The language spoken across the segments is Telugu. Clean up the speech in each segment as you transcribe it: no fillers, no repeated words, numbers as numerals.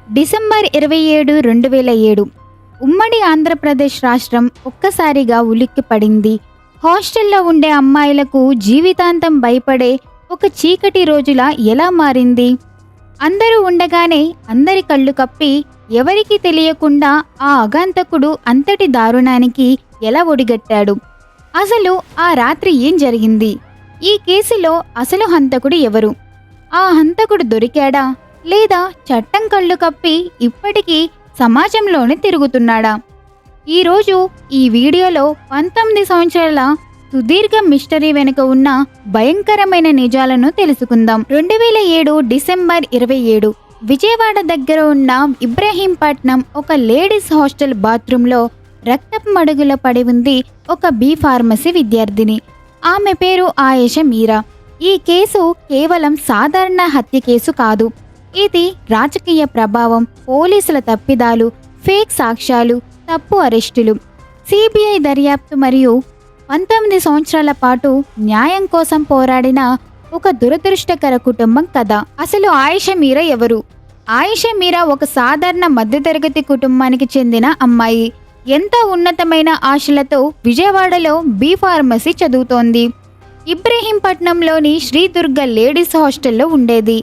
డిసెంబర్ 27, 2007 ఉమ్మడి ఆంధ్రప్రదేశ్ రాష్ట్రం ఒక్కసారిగా ఉలిక్కిపడింది. హాస్టల్లో ఉండే అమ్మాయిలకు జీవితాంతం భయపడే ఒక చీకటి రోజులా ఎలా మారింది? అందరూ ఉండగానే అందరి కళ్ళు కప్పి ఎవరికీ తెలియకుండా ఆ అగాంతకుడు అంతటి దారుణానికి ఎలా ఒడిగట్టాడు? అసలు ఆ రాత్రి ఏం జరిగింది? ఈ కేసులో అసలు హంతకుడు ఎవరు? ఆ హంతకుడు దొరికాడా, లేదా చట్టం కళ్ళు కప్పి ఇప్పటికీ సమాజంలోనే తిరుగుతున్నాడా? ఈరోజు ఈ వీడియోలో 19 సంవత్సరాల సుదీర్ఘ మిస్టరీ వెనుక ఉన్న భయంకరమైన నిజాలను తెలుసుకుందాం. 2007 డిసెంబర్ 27 విజయవాడ దగ్గర ఉన్న ఇబ్రహీంపట్నం ఒక లేడీస్ హాస్టల్ బాత్రూంలో రక్తపు మడుగుల పడి ఉంది ఒక బి ఫార్మసీ విద్యార్థిని. ఆమె పేరు ఆయేషా మీరా. ఈ కేసు కేవలం సాధారణ హత్య కేసు కాదు. ఇది రాజకీయ ప్రభావం, పోలీసుల తప్పిదాలు, ఫేక్ సాక్ష్యాలు, తప్పు అరెస్టులు, సిబిఐ దర్యాప్తు మరియు 19 సంవత్సరాల పాటు న్యాయం కోసం పోరాడిన ఒక దురదృష్టకర కుటుంబం కథ. అసలు ఆయేషా మీరా ఎవరు? ఆయేషా మీరా ఒక సాధారణ మధ్యతరగతి కుటుంబానికి చెందిన అమ్మాయి. ఎంతో ఉన్నతమైన ఆశలతో విజయవాడలో బి ఫార్మసీ చదువుతోంది. ఇబ్రహీంపట్నంలోని శ్రీదుర్గ లేడీస్ హాస్టల్లో ఉండేది.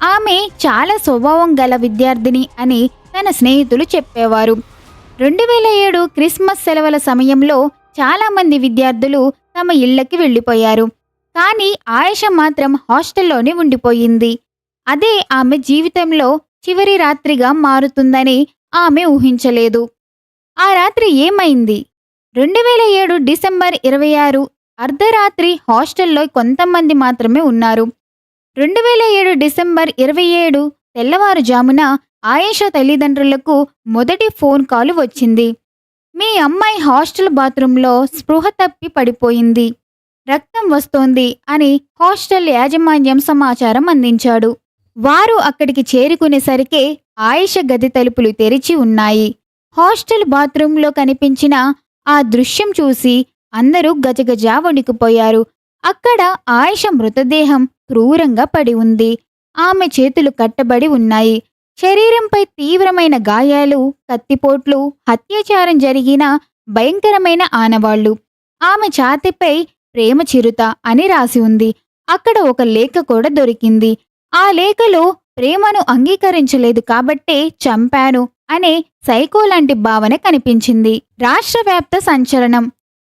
ఆమె చాలా స్వభావం గల విద్యార్థిని అని తన స్నేహితులు చెప్పేవారు. 2007 క్రిస్మస్ సెలవుల సమయంలో చాలామంది విద్యార్థులు తమ ఇళ్లకి వెళ్ళిపోయారు. కానీ ఆయేషా మాత్రం హాస్టల్లోనే ఉండిపోయింది. అదే ఆమె జీవితంలో చివరి రాత్రిగా మారుతుందని ఆమె ఊహించలేదు. ఆ రాత్రి ఏమైంది? 2007 డిసెంబర్ 26 అర్ధరాత్రి హాస్టల్లో కొంతమంది మాత్రమే ఉన్నారు. 2007 డిసెంబర్ 27 తెల్లవారుజామున ఆయేషా తల్లిదండ్రులకు మొదటి ఫోన్ కాల్ వచ్చింది. మీ అమ్మాయి హాస్టల్ బాత్రూంలో స్పృహ తప్పి పడిపోయింది, రక్తం వస్తోంది అని హాస్టల్ యాజమాన్యం సమాచారం అందించాడు. వారు అక్కడికి చేరుకునేసరికే ఆయేషా గది తలుపులు తెరిచి ఉన్నాయి. హాస్టల్ బాత్రూంలో కనిపించిన ఆ దృశ్యం చూసి అందరూ గజగజా వణికిపోయారు. అక్కడ ఆయేషా మృతదేహం క్రూరంగా పడి ఉంది. ఆమె చేతులు కట్టబడి ఉన్నాయి. శరీరంపై తీవ్రమైన గాయాలు, కత్తిపోట్లు, అత్యాచారం జరిగిన భయంకరమైన ఆనవాళ్లు. ఆమె ఛాతీపై ప్రేమ చిరుత అని రాసి ఉంది. అక్కడ ఒక లేఖ కూడా దొరికింది. ఆ లేఖలో ప్రేమను అంగీకరించలేదు కాబట్టే చంపాను అనే సైకో లాంటి భావన కనిపించింది. రాష్ట్రవ్యాప్త సంచలనం.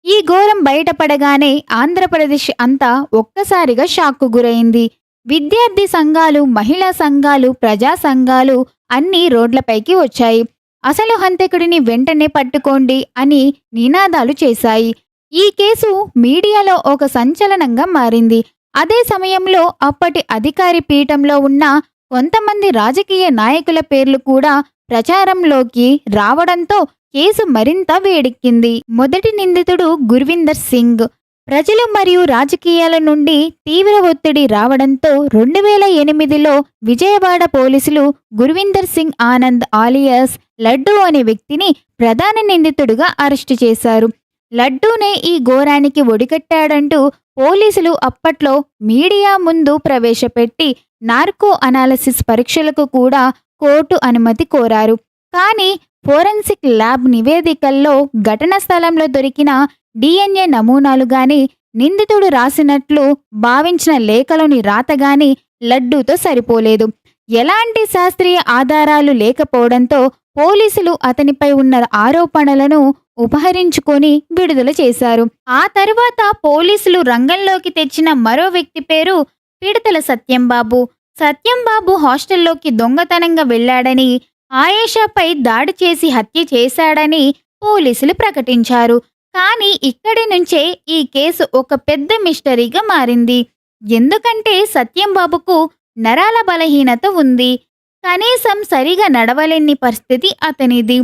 ఈ ఘోరం బయటపడగానే ఆంధ్రప్రదేశ్ అంతా ఒక్కసారిగా షాక్కు గురైంది. విద్యార్థి సంఘాలు, మహిళా సంఘాలు, ప్రజా సంఘాలు అన్నీ రోడ్లపైకి వచ్చాయి. అసలు హంతకుడిని వెంటనే పట్టుకోండి అని నినాదాలు చేశాయి. ఈ కేసు మీడియాలో ఒక సంచలనంగా మారింది. అదే సమయంలో అప్పటి అధికారి పీఠంలో ఉన్న కొంతమంది రాజకీయ నాయకుల పేర్లు కూడా ప్రచారంలోకి రావడంతో కేసు మరింత వేడెక్కింది. మొదటి నిందితుడు గుర్విందర్ సింగ్. ప్రజలు మరియు రాజకీయాల నుండి తీవ్ర ఒత్తిడి రావడంతో 2008లో విజయవాడ పోలీసులు గుర్విందర్ సింగ్ ఆనంద్ ఆలియాస్ లడ్డూ అనే వ్యక్తిని ప్రధాన నిందితుడిగా అరెస్టు చేశారు. లడ్డూనే ఈ ఘోరానికి ఒడిగట్టాడంటూ పోలీసులు అప్పట్లో మీడియా ముందు ప్రవేశపెట్టి నార్కో అనాలసిస్ పరీక్షలకు కూడా కోర్టు అనుమతి కోరారు. కానీ ఫోరెన్సిక్ ల్యాబ్ నివేదికల్లో ఘటనా స్థలంలో దొరికిన DNA నమూనాలు గాని, నిందితుడు రాసినట్లు భావించిన లేఖలోని రాతగాని లడ్డూతో సరిపోలేదు. ఎలాంటి శాస్త్రీయ ఆధారాలు లేకపోవడంతో పోలీసులు అతనిపై ఉన్న ఆరోపణలను ఉపహరించుకొని విడుదల చేశారు. ఆ తరువాత పోలీసులు రంగంలోకి తెచ్చిన మరో వ్యక్తి పేరు పిడతల సత్యంబాబు. సత్యంబాబు హాస్టల్లోకి దొంగతనంగా వెళ్లాడని, ఆయేషాపై దాడి చేసి హత్య చేశాడని పోలీసులు ప్రకటించారు. కానీ ఇక్కడి నుంచే ఈ కేసు ఒక పెద్ద మిస్టరీగా మారింది. ఎందుకంటే సత్యంబాబుకు నరాల బలహీనత ఉంది. కనీసం సరిగా నడవలేని పరిస్థితి అతనిది.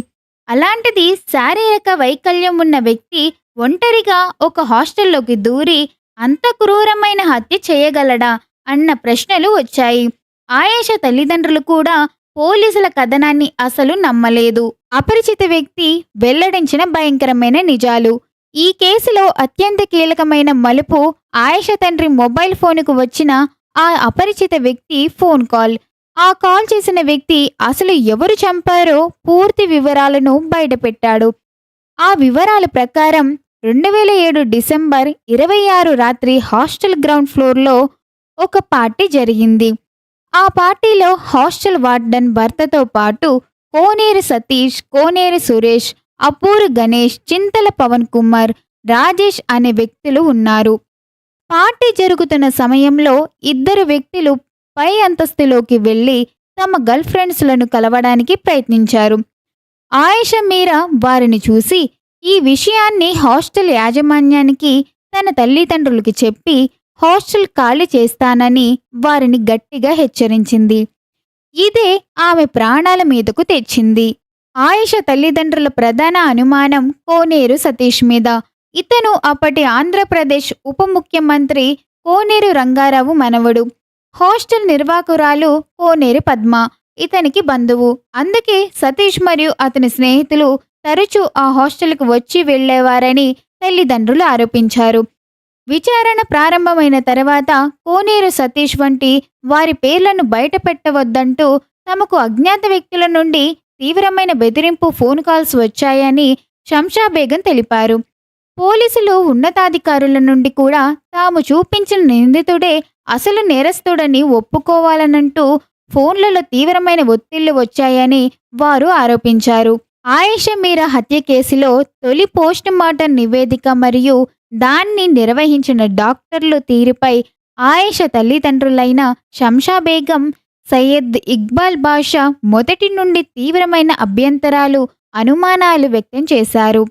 అలాంటిది శారీరక వైకల్యం ఉన్న వ్యక్తి ఒంటరిగా ఒక హాస్టల్లోకి దూరి అంత క్రూరమైన హత్య చేయగలడా అన్న ప్రశ్నలు వచ్చాయి. ఆయేషా తల్లిదండ్రులు కూడా పోలీసుల కథనాన్ని అసలు నమ్మలేదు. అపరిచిత వ్యక్తి వెల్లడించిన భయంకరమైన నిజాలు. ఈ కేసులో అత్యంత కీలకమైన మలుపు ఆయేషా తండ్రి మొబైల్ ఫోనుకు వచ్చిన ఆ అపరిచిత వ్యక్తి ఫోన్ కాల్. ఆ కాల్ చేసిన వ్యక్తి అసలు ఎవరు చంపారో పూర్తి వివరాలను బయటపెట్టాడు. ఆ వివరాల ప్రకారం 2007 డిసెంబర్ 26 రాత్రి హాస్టల్ గ్రౌండ్ ఫ్లోర్లో ఒక పార్టీ జరిగింది. ఆ పార్టీలో హాస్టల్ వార్డెన్ భర్తతో పాటు కోనేరు సతీష్, కోనేరు సురేష్, అప్పూరు గణేష్, చింతల పవన్ కుమార్, రాజేష్ అనే వ్యక్తులు ఉన్నారు. పార్టీ జరుగుతున్న సమయంలో ఇద్దరు వ్యక్తులు పై అంతస్తులోకి వెళ్లి తమ గర్ల్ ఫ్రెండ్స్లను కలవడానికి ప్రయత్నించారు. ఆయేషా మీరా వారిని చూసి ఈ విషయాన్ని హాస్టల్ యాజమాన్యానికి తన తల్లిదండ్రులకి చెప్పి హాస్టల్ ఖాళీ చేస్తానని వారిని గట్టిగా హెచ్చరించింది. ఇదే ఆమె ప్రాణాల మీదకు తెచ్చింది. ఆయేషా తల్లిదండ్రుల ప్రధాన అనుమానం కోనేరు సతీష్ మీద. ఇతను అప్పటి ఆంధ్రప్రదేశ్ ఉప ముఖ్యమంత్రి కోనేరు రంగారావు మనవడు. హాస్టల్ నిర్వాహకురాలు కోనేరు పద్మ ఇతనికి బంధువు. అందుకే సతీష్ మరియు అతని స్నేహితులు తరచూ ఆ హాస్టల్కు వచ్చి వెళ్లేవారని తల్లిదండ్రులు ఆరోపించారు. విచారణ ప్రారంభమైన తర్వాత కోనేరు సతీష్ వంటి వారి పేర్లను బయటపెట్టవద్దంటూ తమకు అజ్ఞాత వ్యక్తుల నుండి తీవ్రమైన బెదిరింపు ఫోన్ కాల్స్ వచ్చాయని శంషా బేగం తెలిపారు. పోలీసులు ఉన్నతాధికారుల నుండి కూడా తాము చూపించిన నిందితుడే అసలు నేరస్తుడని ఒప్పుకోవాలనంటూ ఫోన్లలో తీవ్రమైన ఒత్తిళ్లు వచ్చాయని వారు ఆరోపించారు. ఆయేషా మీరా హత్య కేసులో తొలి పోస్టుమార్టం నివేదిక మరియు దాన్ని నిర్వహించిన డాక్టర్లు తీరుపై ఆయేషా తల్లిదండ్రులైన శంషా బేగం, సయ్యద్ ఇక్బాల్ బాషా మొదటి నుండి తీవ్రమైన అభ్యంతరాలు, అనుమానాలు వ్యక్తం చేశారు.